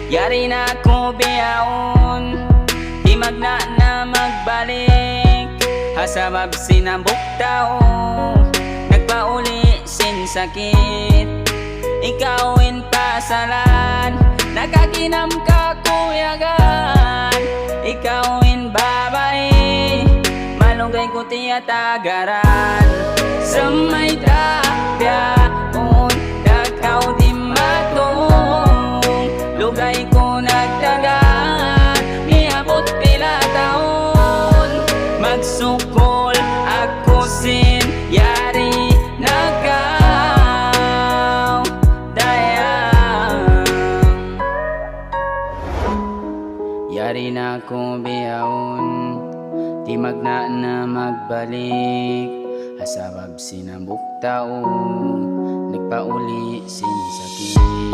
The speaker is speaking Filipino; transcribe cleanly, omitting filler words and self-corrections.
Yari na ko biyaon, di magna na magbalik. Hasabab sinambok tao, nagpauli sin sakit. Ikawin pasalan, nakakinam ka kuyagan. Ikawin babae, malugay ko tiyatagaran. Sa may tapyaon, dakaw di matong. Lugay ko nagtagan, niabot pila taon. Magsukol ako sin yari nagaw dayang. Yari na ko biyaon, di magna na magbalik. Hasabab sinambok taon, nagpauli sin sakit.